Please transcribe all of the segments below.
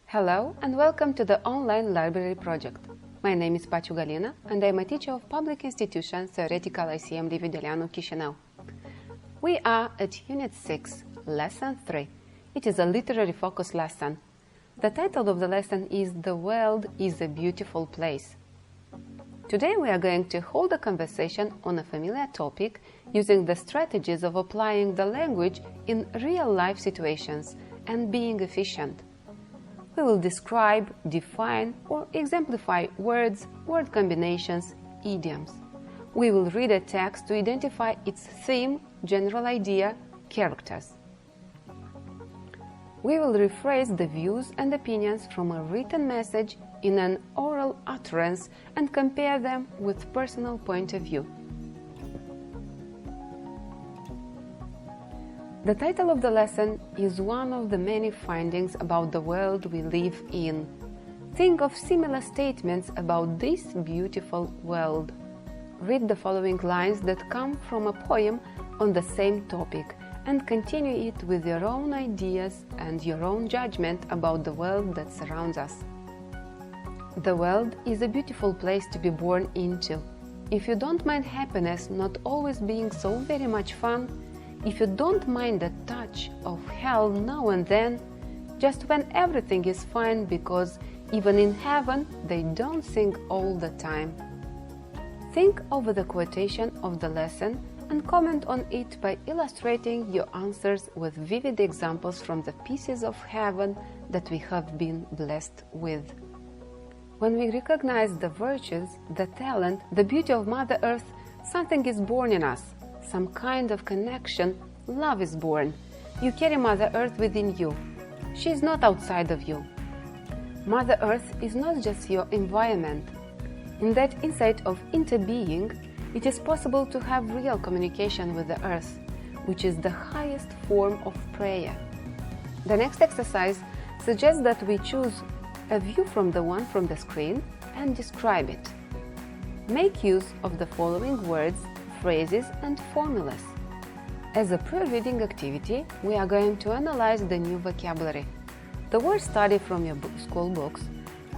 Hello and welcome to the online library project. My name is Paciu Galina and I am a teacher of public institution Theoretical ICM Liviu Chișinău. We are at Unit 6, Lesson 3. It is a literary focus lesson. The title of the lesson is The World is a Beautiful Place. Today we are going to hold a conversation on a familiar topic using the strategies of applying the language in real-life situations and being efficient. We will describe, define, or exemplify words, word combinations, idioms. We will read a text to identify its theme, general idea, characters. We will rephrase the views and opinions from a written message in an oral utterance and compare them with personal point of view. The title of the lesson is one of the many findings about the world we live in. Think of similar statements about this beautiful world. Read the following lines that come from a poem on the same topic and continue it with your own ideas and your own judgment about the world that surrounds us. The world is a beautiful place to be born into. If you don't mind happiness not always being so very much fun, if you don't mind the touch of hell now and then, just when everything is fine because even in heaven they don't sing all the time. Think over the quotation of the lesson and comment on it by illustrating your answers with vivid examples from the pieces of heaven that we have been blessed with. When we recognize the virtues, the talent, the beauty of Mother Earth, something is born in us. Some kind of connection, love is born. You carry Mother Earth within you. She is not outside of you. Mother Earth is not just your environment. In that insight of interbeing, it is possible to have real communication with the Earth, which is the highest form of prayer. The next exercise suggests that we choose a view from the one from the screen and describe it. Make use of the following words, phrases and formulas. As a pre-reading activity, we are going to analyze the new vocabulary. The word study from your school books,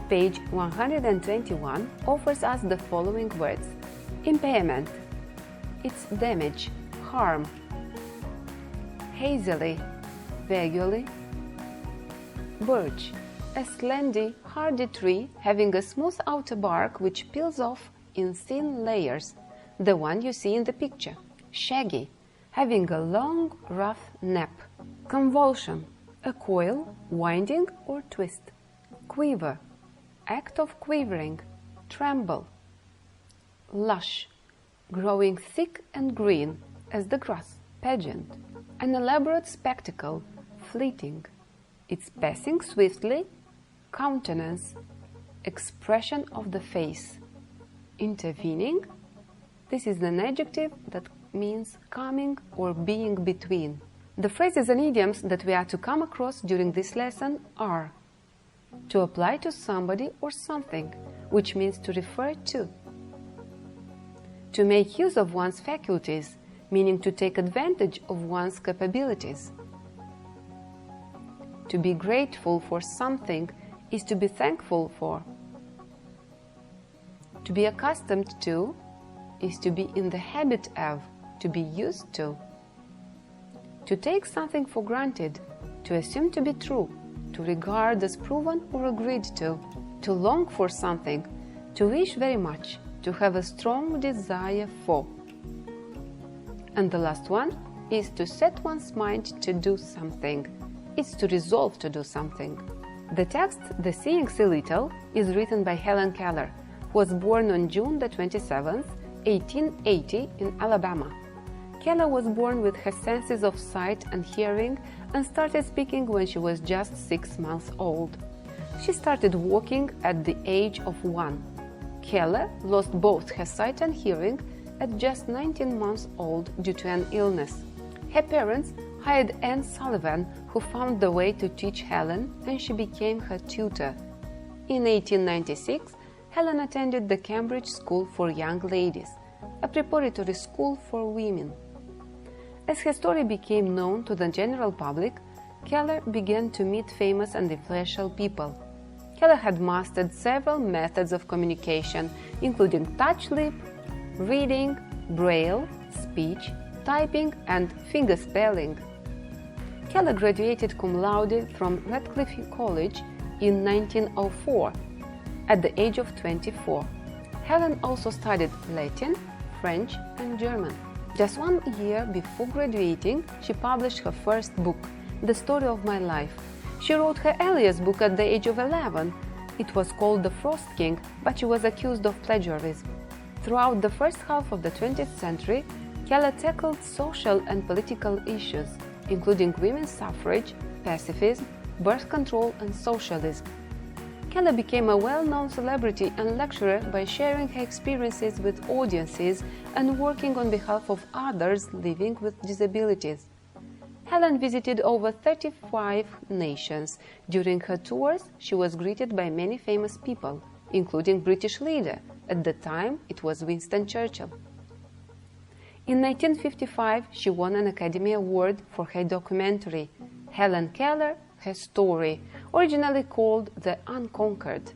page 121, offers us the following words. Impairment, it's damage, harm. Hazily, vaguely. Birch, a slender, hardy tree having a smooth outer bark which peels off in thin layers. The one you see in the picture. Shaggy, having a long, rough nap. Convulsion, a coil, winding or twist. Quiver, act of quivering, tremble. Lush, growing thick and green as the grass. Pageant, an elaborate spectacle, fleeting. It's passing swiftly. Countenance, expression of the face. Intervening, this is an adjective that means coming or being between. The phrases and idioms that we are to come across during this lesson are to apply to somebody or something, which means to refer to make use of one's faculties, meaning to take advantage of one's capabilities. To be grateful for something is to be thankful for. To be accustomed to is to be in the habit of, to be used to. To take something for granted, to assume to be true, to regard as proven or agreed to long for something, to wish very much, to have a strong desire for. And the last one is to set one's mind to do something. It's to resolve to do something. The text, The Seeing Sea Little, is written by Helen Keller, who was born on June the 27th, 1880 in Alabama. Keller was born with her senses of sight and hearing and started speaking when she was just 6 months old. She started walking at the age of 1. Keller lost both her sight and hearing at just 19 months old due to an illness. Her parents hired Anne Sullivan, who found the way to teach Helen, and she became her tutor. In 1896, Helen attended the Cambridge School for Young Ladies, a preparatory school for women. As her story became known to the general public, Keller began to meet famous and influential people. Keller had mastered several methods of communication, including touch lip, reading, braille, speech, typing, and fingerspelling. Keller graduated cum laude from Radcliffe College in 1904 at the age of 24. Helen also studied Latin, French, and German. Just 1 year before graduating, she published her first book, The Story of My Life. She wrote her earliest book at the age of 11. It was called The Frost King, but she was accused of plagiarism. Throughout the first half of the 20th century, Keller tackled social and political issues, including women's suffrage, pacifism, birth control, and socialism. Keller became a well-known celebrity and lecturer by sharing her experiences with audiences and working on behalf of others living with disabilities. Helen visited over 35 nations. During her tours, she was greeted by many famous people, including British leader. At the time, it was Winston Churchill. In 1955, she won an Academy Award for her documentary, Helen Keller, Her Story, originally called The Unconquered.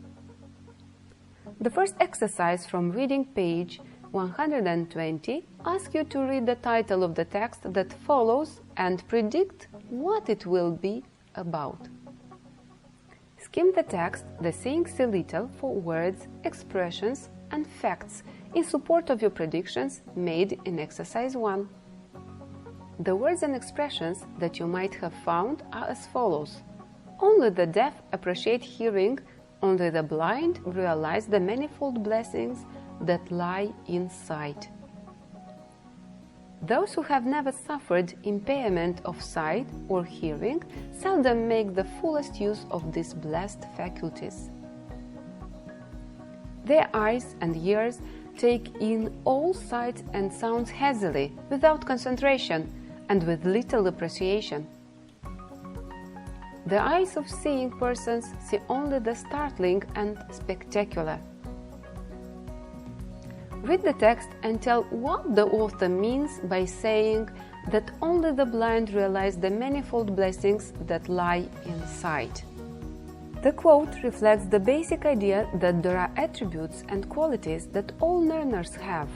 The first exercise from reading page 120 asks you to read the title of the text that follows and predict what it will be about. Skim the text, the saying a little for words, expressions, and facts in support of your predictions made in exercise 1. The words and expressions that you might have found are as follows. Only the deaf appreciate hearing, only the blind realize the manifold blessings that lie in sight. Those who have never suffered impairment of sight or hearing seldom make the fullest use of these blessed faculties. Their eyes and ears take in all sights and sounds hazily, without concentration, and with little appreciation. The eyes of seeing persons see only the startling and spectacular. Read the text and tell what the author means by saying that only the blind realize the manifold blessings that lie in sight. The quote reflects the basic idea that there are attributes and qualities that all learners have.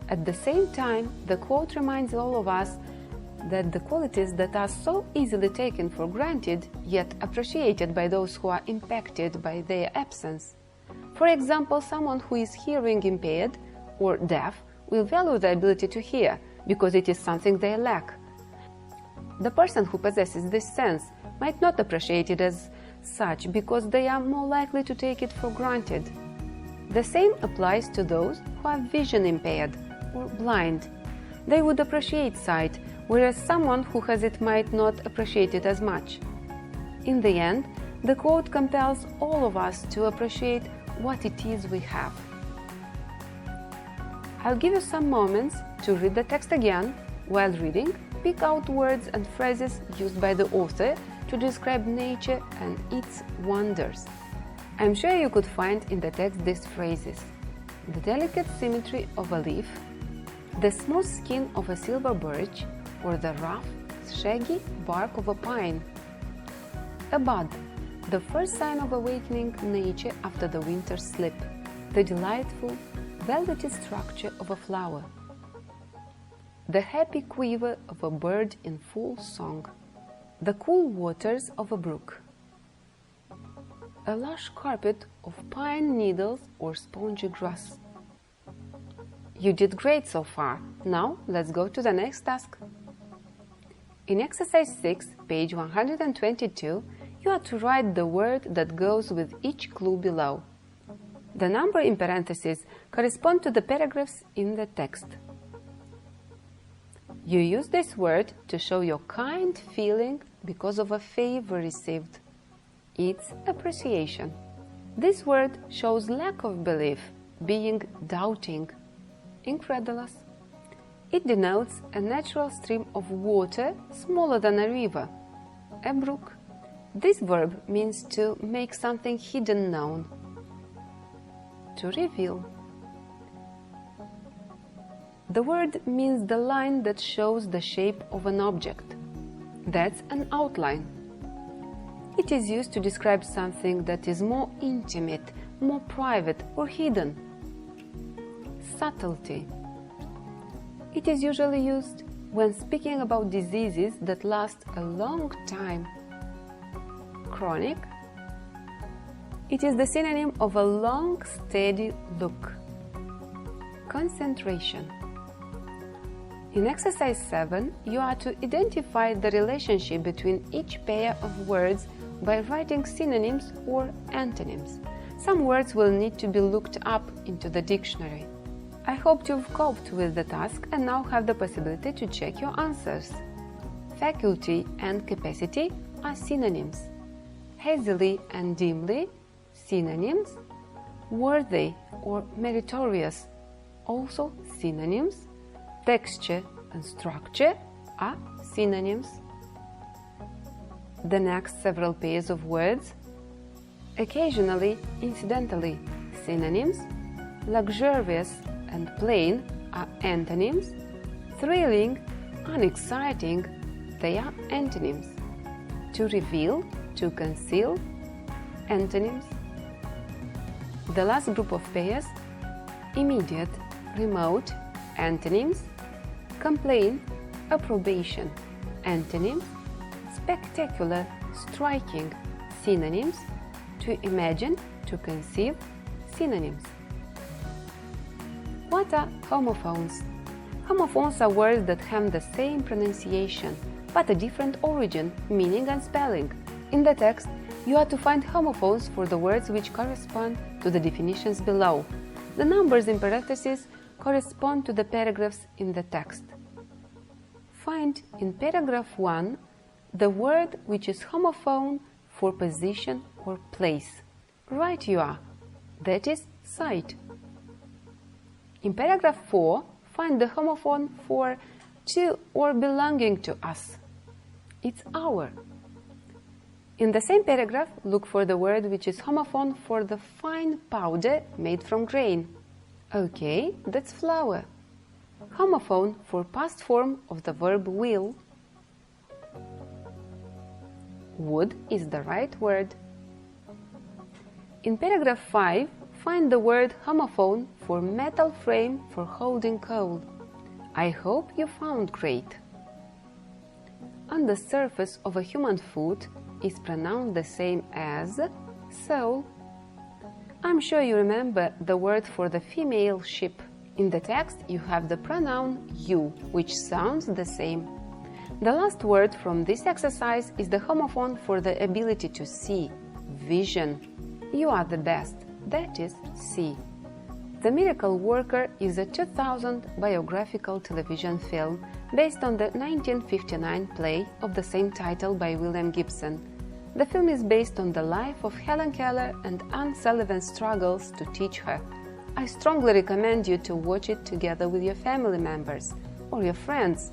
At the same time, the quote reminds all of us that the qualities that are so easily taken for granted, yet appreciated by those who are impacted by their absence. For example, someone who is hearing impaired or deaf will value the ability to hear because it is something they lack. The person who possesses this sense might not appreciate it as such because they are more likely to take it for granted. The same applies to those who are vision impaired or blind. They would appreciate sight, whereas someone who has it might not appreciate it as much. In the end, the quote compels all of us to appreciate what it is we have. I'll give you some moments to read the text again. While reading, pick out words and phrases used by the author to describe nature and its wonders. I'm sure you could find in the text these phrases: the delicate symmetry of a leaf, the smooth skin of a silver birch, or the rough, shaggy bark of a pine. A bud, the first sign of awakening nature after the winter sleep, the delightful, velvety structure of a flower, the happy quiver of a bird in full song, the cool waters of a brook, a lush carpet of pine needles or spongy grass. You did great so far. Now let's go to the next task. In exercise 6, page 122, you are to write the word that goes with each clue below. The number in parentheses correspond to the paragraphs in the text. You use this word to show your kind feeling because of a favor received. It's appreciation. This word shows lack of belief, being doubting, incredulous, It denotes a natural stream of water smaller than a river, a brook. This verb means to make something hidden known, to reveal. The word means the line that shows the shape of an object. That's an outline. It is used to describe something that is more intimate, more private or hidden. Subtlety. It is usually used when speaking about diseases that last a long time. Chronic. It is the synonym of a long, steady look. Concentration. In exercise 7, you are to identify the relationship between each pair of words by writing synonyms or antonyms. Some words will need to be looked up into the dictionary. I hope you've coped with the task and now have the possibility to check your answers. Faculty and capacity are synonyms. Hazily and dimly, synonyms. Worthy or meritorious, also synonyms. Texture and structure are synonyms. The next several pairs of words: occasionally, incidentally, synonyms. Luxurious and plain are antonyms. Thrilling, unexciting, they are antonyms. To reveal, to conceal, antonyms. The last group of pairs: immediate, remote, antonyms. Complain, approbation, antonyms. Spectacular, striking, synonyms. To imagine, to conceive, synonyms. What are homophones? Homophones are words that have the same pronunciation, but a different origin, meaning and spelling. In the text, you are to find homophones for the words which correspond to the definitions below. The numbers in parentheses correspond to the paragraphs in the text. Find in paragraph 1 the word which is homophone for position or place. Right you are, that is sight. In paragraph 4, find the homophone for to or belonging to us. It's our. In the same paragraph, look for the word which is homophone for the fine powder made from grain. Okay, that's flour. Homophone for past form of the verb will. Wood is the right word. In paragraph 5, find the word homophone for metal frame for holding coal. I hope you found great. On the surface of a human foot is pronounced the same as sole. I'm sure you remember the word for the female sheep. In the text, you have the pronoun you, which sounds the same. The last word from this exercise is the homophone for the ability to see, vision. You are the best, that is, see. The Miracle Worker is a 2000 biographical television film based on the 1959 play of the same title by William Gibson. The film is based on the life of Helen Keller and Anne Sullivan's struggles to teach her. I strongly recommend you to watch it together with your family members or your friends.